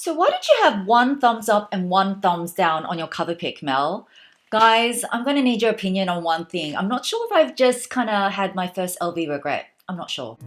So why did you have one thumbs up and one thumbs down on your cover pic, Mel? Guys, I'm going to need your opinion on one thing. I'm not sure if I've just kind of had my first LV regret. I'm not sure.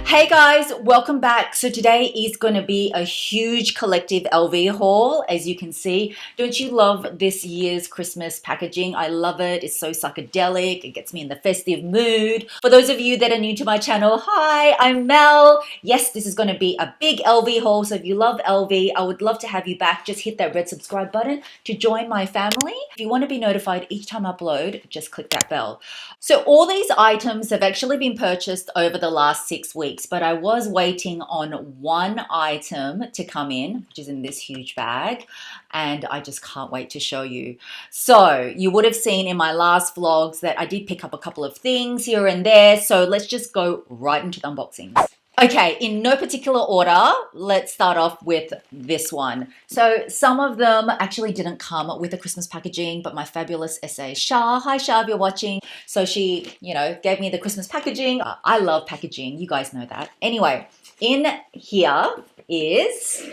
Hey guys, welcome back. So today is going to be a huge collective LV haul, as you can see. Don't you love this year's Christmas packaging? I love it. It's so psychedelic. It gets me in the festive mood. For those of you that are new to my channel, hi, I'm Mel. Yes, this is going to be a big LV haul. So if you love LV, I would love to have you back. Just hit that red subscribe button to join my family. If you want to be notified each time I upload, just click that bell. So all these items have actually been purchased over the last 6 weeks, but I was waiting on one item to come in, which is in this huge bag, and I just can't wait to show you. So you would have seen in my last vlogs that I did pick up a couple of things here and there, so let's just go right into the unboxings. Okay, in no particular order, let's start off with this one. So some of them actually didn't come with the Christmas packaging, but my fabulous SA Shah, hi Shah if you're watching. So she, gave me the Christmas packaging. I love packaging, you guys know that. Anyway, in here is,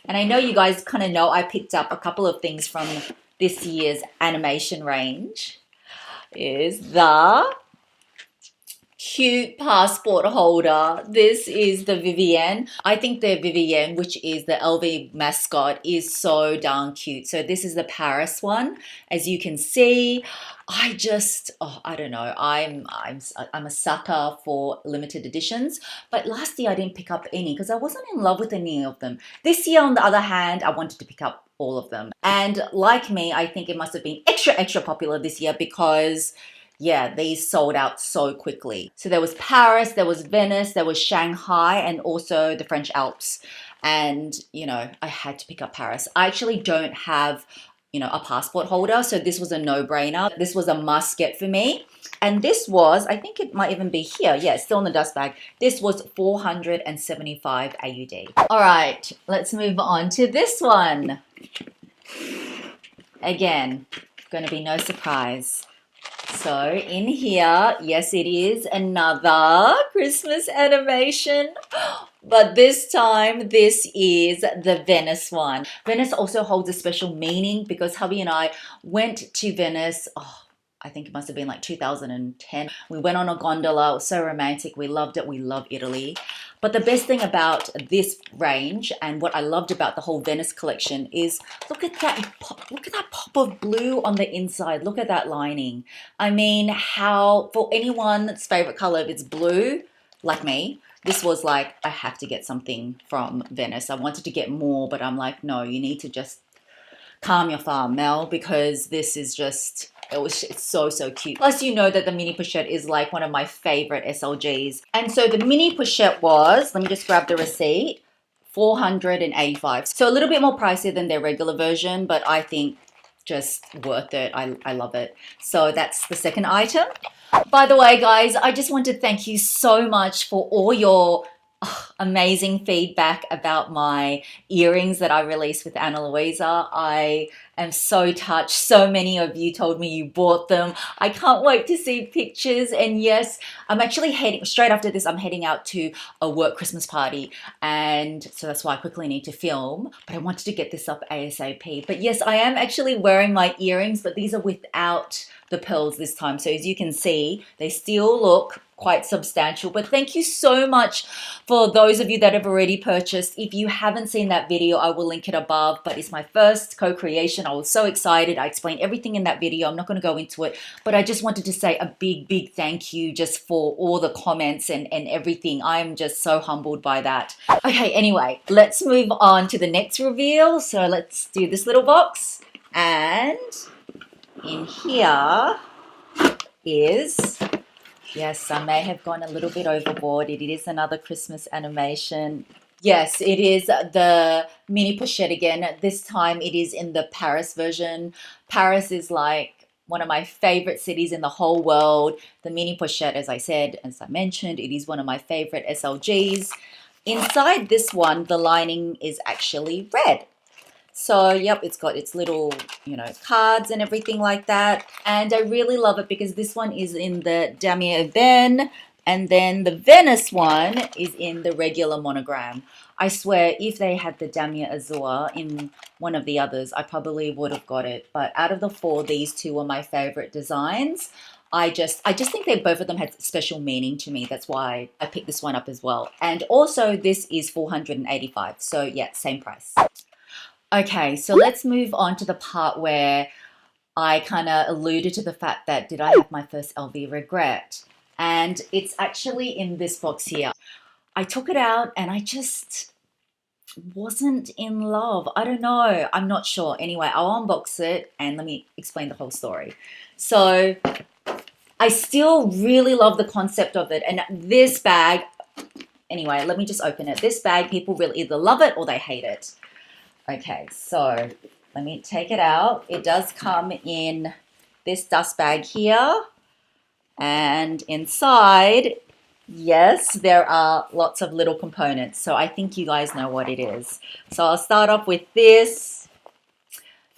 and I know you guys kind of know I picked up a couple of things from this year's animation range, is the cute passport holder. This is the Vivienne. I think the Vivienne, which is the LV mascot, is so darn cute. So this is the Paris one. As you can see, I don't know. I'm a sucker for limited editions. But last year I didn't pick up any because I wasn't in love with any of them. This year, on the other hand, I wanted to pick up all of them. And like me, I think it must have been extra popular this year because yeah, these sold out so quickly. So there was Paris, there was Venice, there was Shanghai, and also the French Alps. And, I had to pick up Paris. I actually don't have, a passport holder, so this was a no-brainer. This was a must get for me. And this was, I think it might even be here. Yeah, it's still in the dust bag. This was 475 AUD. All right, let's move on to this one. Again, going to be no surprise. So in here, yes, it is another Christmas animation, but this time this is the Venice one. Venice also holds a special meaning because hubby and I went to Venice, I think it must have been like 2010. We went on a gondola. It was so romantic. We loved it. We love Italy. But the best thing about this range and what I loved about the whole Venice collection is look at that pop of blue on the inside. Look at that lining. I mean, how for anyone's favorite color, if it's blue, like me, this was like, I have to get something from Venice. I wanted to get more, but I'm like, no, you need to just calm your farm, Mel, because this is just, it's so cute. Plus, you know that the mini pochette is like one of my favorite SLGs. And so the mini pochette was, let me just grab the receipt, 485. So a little bit more pricey than their regular version, but I think just worth it. I love it. So that's the second item. By the way, guys, I just want to thank you so much for all your amazing feedback about my earrings that I released with Ana Luisa. I am so touched. So many of you told me you bought them. I can't wait to see pictures. And yes, I'm actually heading, straight after this, I'm heading out to a work Christmas party. And so that's why I quickly need to film. But I wanted to get this up ASAP. But yes, I am actually wearing my earrings, but these are without the pearls this time. So as you can see, they still look quite substantial. But thank you so much for those of you that have already purchased. If you haven't seen that video, I will link it above, but it's my first co-creation. I was so excited. I explained everything in that video. I'm not going to go into it, but I just wanted to say a big thank you just for all the comments and everything. I'm just so humbled by that. Okay, anyway, let's move on to the next reveal. So let's do this little box. And in here is, yes, I may have gone a little bit overboard. It is another Christmas animation. Yes, it is the mini pochette again. This time it is in the Paris version. Paris is like one of my favorite cities in the whole world. The mini pochette, as I mentioned, it is one of my favorite SLGs. Inside this one, the lining is actually red. So, yep, it's got its little, cards and everything like that. And I really love it because this one is in the Damier Ebene And then the Venice one is in the regular monogram. I swear, if they had the Damier Azur in one of the others, I probably would have got it. But out of the four, these two were my favorite designs. I just think they both of them had special meaning to me. That's why I picked this one up as well. And also, this is $485. So yeah, same price. Okay, so let's move on to the part where I kind of alluded to the fact that did I have my first LV regret? And it's actually in this box here. I took it out and I just wasn't in love. I don't know. I'm not sure. Anyway, I'll unbox it and let me explain the whole story. So I still really love the concept of it. And this bag, anyway, let me just open it. This bag, people really either love it or they hate it. Okay, so let me take it out. It does come in this dust bag here. And inside, yes, there are lots of little components. So I think you guys know what it is. So I'll start off with this.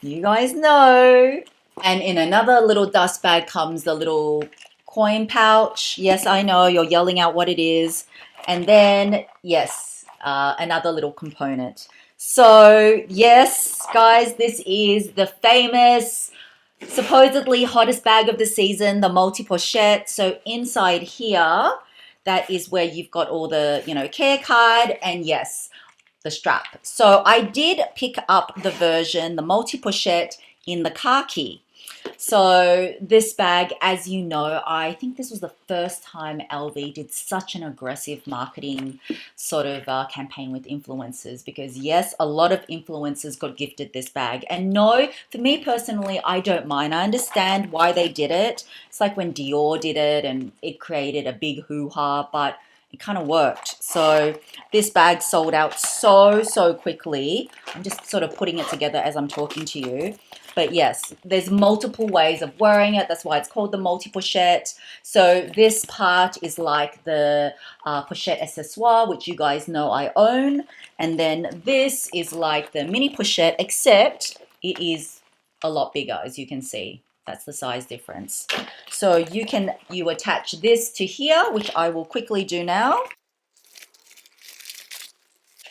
You guys know. And in another little dust bag comes the little coin pouch. Yes, I know, you're yelling out what it is. And then, yes, another little component. So, yes, guys, this is the famous, supposedly hottest bag of the season, the multi-pochette. So inside here, that is where you've got all the, care card and yes, the strap. So I did pick up the version, the multi-pochette in the khaki. So this bag, as you know, I think this was the first time LV did such an aggressive marketing sort of campaign with influencers because yes, a lot of influencers got gifted this bag. And no, for me personally, I don't mind. I understand why they did it. It's like when Dior did it and it created a big hoo-ha, but it kind of worked. So this bag sold out so quickly. I'm just sort of putting it together as I'm talking to you. But yes, there's multiple ways of wearing it. That's why it's called the multi-pochette. So this part is like the pochette accessoire, which you guys know I own. And then this is like the mini pochette, except it is a lot bigger, as you can see. That's the size difference. So you attach this to here, which I will quickly do now.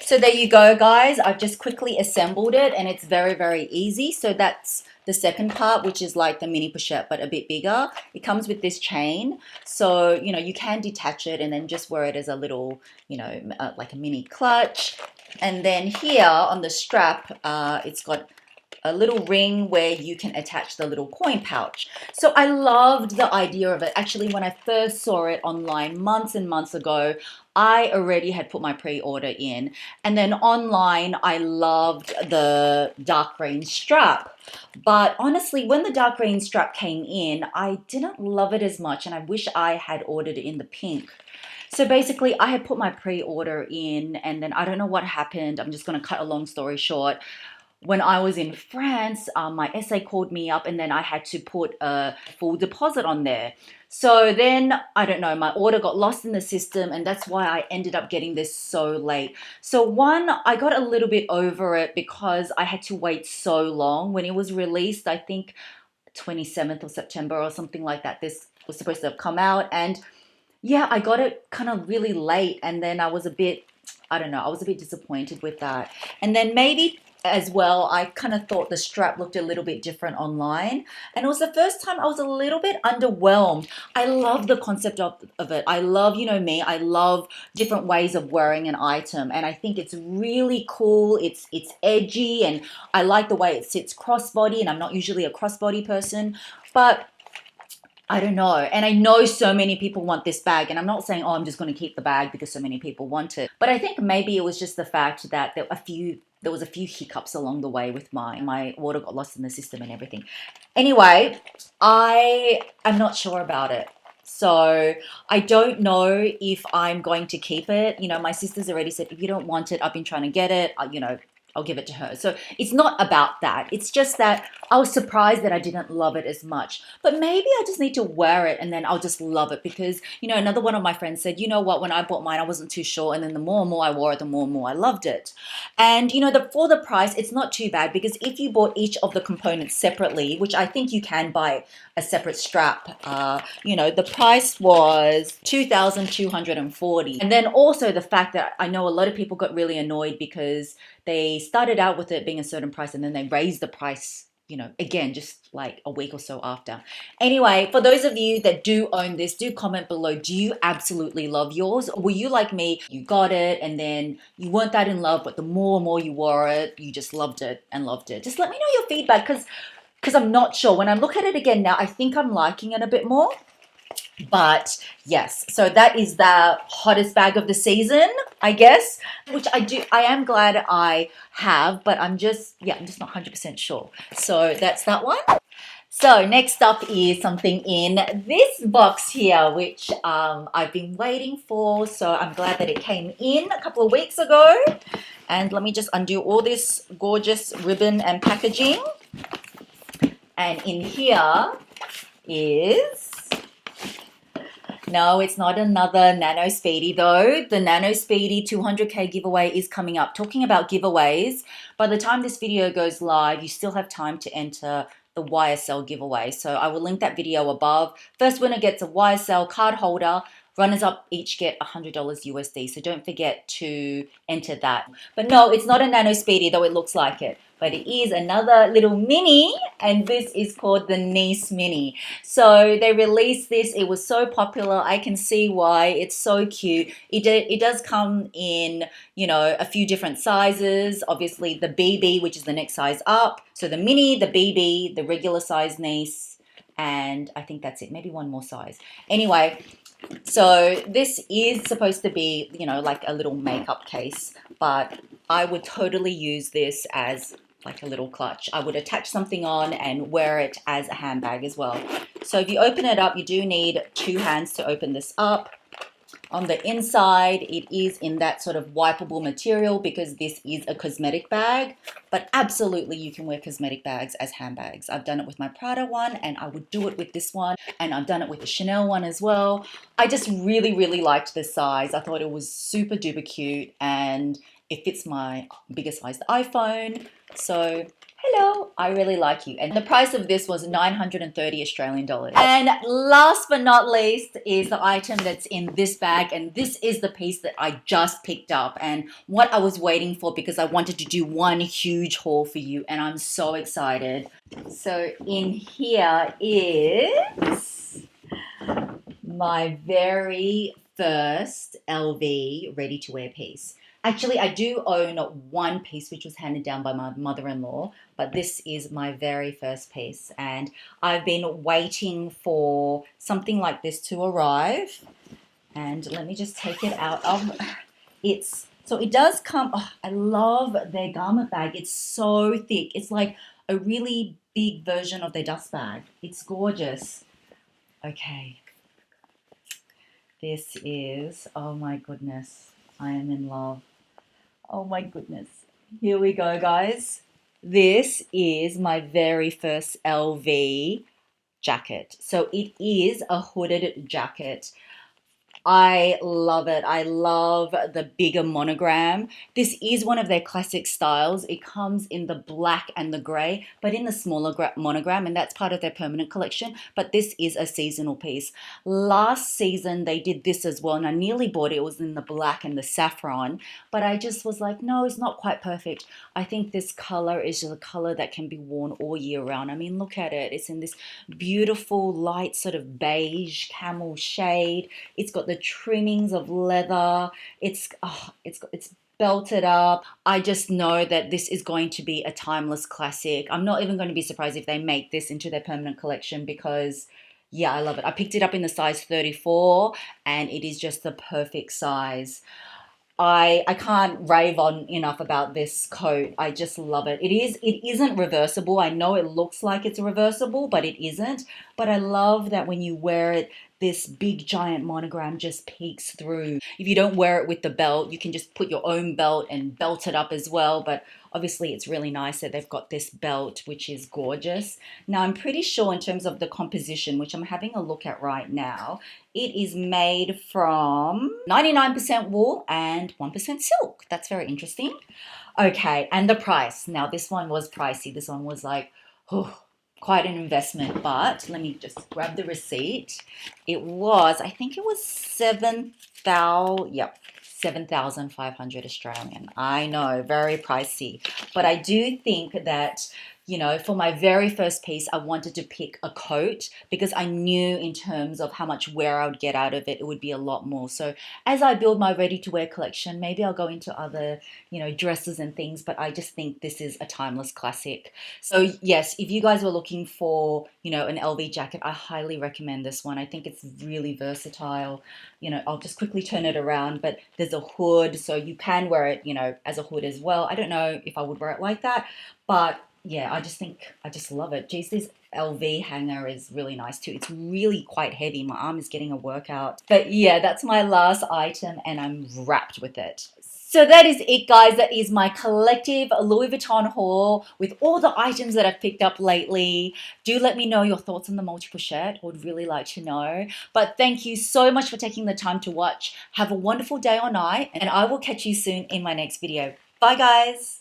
So there you go, guys. I've just quickly assembled it and it's very easy. So that's the second part, which is like the mini pochette, but a bit bigger. It comes with this chain. So, you can detach it and then just wear it as a little, like a mini clutch. And then here on the strap, it's got a little ring where you can attach the little coin pouch. So I loved the idea of it. Actually, when I first saw it online months and months ago, I already had put my pre-order in. And then online, I loved the dark green strap. But honestly, when the dark green strap came in, I didn't love it as much. And I wish I had ordered it in the pink. So basically, I had put my pre-order in and then I don't know what happened. I'm just going to cut a long story short. When I was in France, my SA called me up and then I had to put a full deposit on there. So then, I don't know, my order got lost in the system and that's why I ended up getting this so late. So one, I got a little bit over it because I had to wait so long. When it was released, I think 27th of September or something like that, this was supposed to have come out. And yeah, I got it kind of really late and then I was a bit, I don't know, I was a bit disappointed with that. And then maybe as well, I kind of thought the strap looked a little bit different online. And it was the first time I was a little bit underwhelmed. I love the concept of it. I love, me, I love different ways of wearing an item. And I think it's really cool. It's edgy and I like the way it sits crossbody. And I'm not usually a crossbody person, but I don't know. And I know so many people want this bag. And I'm not saying, oh, I'm just going to keep the bag because so many people want it. But I think maybe it was just the fact that there was a few hiccups along the way with my order got lost in the system and everything. Anyway, I'm not sure about it. So I don't know if I'm going to keep it. My sister's already said, if you don't want it, I've been trying to get it. I'll give it to her. So it's not about that. It's just that I was surprised that I didn't love it as much. But maybe I just need to wear it and then I'll just love it because, you know, another one of my friends said, you know what, when I bought mine, I wasn't too sure. And then the more and more I wore it, the more and more I loved it. And, you know, for the price, it's not too bad because if you bought each of the components separately, which I think you can buy a separate strap, you know, the price was $2,240. And then also the fact that I know a lot of people got really annoyed because they started out with it being a certain price and then they raised the price, you know, again, just like a week or so after. Anyway, for those of you that do own this, do comment below. Do you absolutely love yours? Or were you like me? You got it and then you weren't that in love, but the more and more you wore it, you just loved it and loved it. Just let me know your feedback because I'm not sure. When I look at it again now, I think I'm liking it a bit more. But yes, so that is the hottest bag of the season, I guess, which I am glad I have, but I'm just not 100% sure. So that's that one. So next up is something in this box here, which I've been waiting for. So I'm glad that it came in a couple of weeks ago. And let me just undo all this gorgeous ribbon and packaging. And in here is... No, it's not another Nano Speedy though. The Nano Speedy 200k giveaway is coming up. Talking about giveaways, by the time this video goes live, you still have time to enter the YSL giveaway. So I will link that video above. First winner gets a YSL card holder. Runners up each get $100 USD. So don't forget to enter that. But no, it's not a Nano Speedy, though it looks like it. But it is another little mini, and this is called the Nice Mini. So they released this. It was so popular. I can see why. It's so cute. It does come in, you know, a few different sizes. Obviously, the BB, which is the next size up. So the mini, the BB, the regular size Nice, and I think that's it. Maybe one more size. Anyway, so this is supposed to be, you know, like a little makeup case, but I would totally use this as like a little clutch. I would attach something on and wear it as a handbag as well. So if you open it up, you do need 2 hands to open this up. On the inside, it is in that sort of wipeable material because this is a cosmetic bag, but absolutely you can wear cosmetic bags as handbags. I've done it with my Prada one and I would do it with this one, and I've done it with the Chanel one as well. I just really, really liked the size. I thought it was super duper cute and it fits my bigger size iPhone. So hello, I really like you. And the price of this was 930 Australian dollars. And last but not least is the item that's in this bag. And this is the piece that I just picked up and what I was waiting for because I wanted to do one huge haul for you. And I'm so excited. So in here is my very first LV ready-to-wear piece. Actually, I do own one piece which was handed down by my mother-in-law, but this is my very first piece. And I've been waiting for something like this to arrive. And let me just take it out of so it does come, oh, I love their garment bag. It's so thick. It's like a really big version of their dust bag. It's gorgeous. Okay. This is, oh my goodness, I am in love. Oh my goodness. Here we go, guys. This is my very first LV jacket. So it is a hooded jacket. I love it. I love the bigger monogram. This is one of their classic styles. It comes in the black and the grey, but in the smaller monogram, and that's part of their permanent collection. But this is a seasonal piece. Last season, they did this as well, and I nearly bought it. It was in the black and the saffron, but I just was like, no, it's not quite perfect. I think this color is just a color that can be worn all year round. I mean, look at it. It's in this beautiful light sort of beige camel shade. It's got the trimmings of leather. It's belted up. I just know that this is going to be a timeless classic. I'm not even going to be surprised if they make this into their permanent collection because, yeah, I love it. I picked it up in the size 34 and it is just the perfect size. I can't rave on enough about this coat. I just love it. It isn't reversible. I know it looks like it's reversible, but it isn't. but I love that when you wear it, this big giant monogram just peeks through. If you don't wear it with the belt, you can just put your own belt and belt it up as well, but obviously it's really nice that they've got this belt, which is gorgeous. Now I'm pretty sure in terms of the composition, which I'm having a look at right now, it is made from 99% wool and 1% silk. That's very interesting. Okay, and the price. Now this one was pricey. This one was like, oh, quite an investment, but let me just grab the receipt. It was, I think it was 7,000, yep, 7,500 Australian. I know, very pricey. But I do think that, you know, for my very first piece, I wanted to pick a coat because I knew in terms of how much wear I would get out of it, it would be a lot more. So as I build my ready to wear collection, maybe I'll go into other, you know, dresses and things, but I just think this is a timeless classic. So yes, if you guys were looking for, you know, an LV jacket, I highly recommend this one. I think it's really versatile. You know, I'll just quickly turn it around, but there's a hood, so you can wear it, you know, as a hood as well. I don't know if I would wear it like that, but yeah, I just think I just love it. Geez, this LV hanger is really nice too. It's really quite heavy. My arm is getting a workout. But yeah, that's my last item and I'm wrapped with it. So that is it, guys. That is my collective Louis Vuitton haul with all the items that I've picked up lately. Do let me know your thoughts on the multi-pochette. I would really like to know. But thank you so much for taking the time to watch. Have a wonderful day or night, and I will catch you soon in my next video. Bye, guys.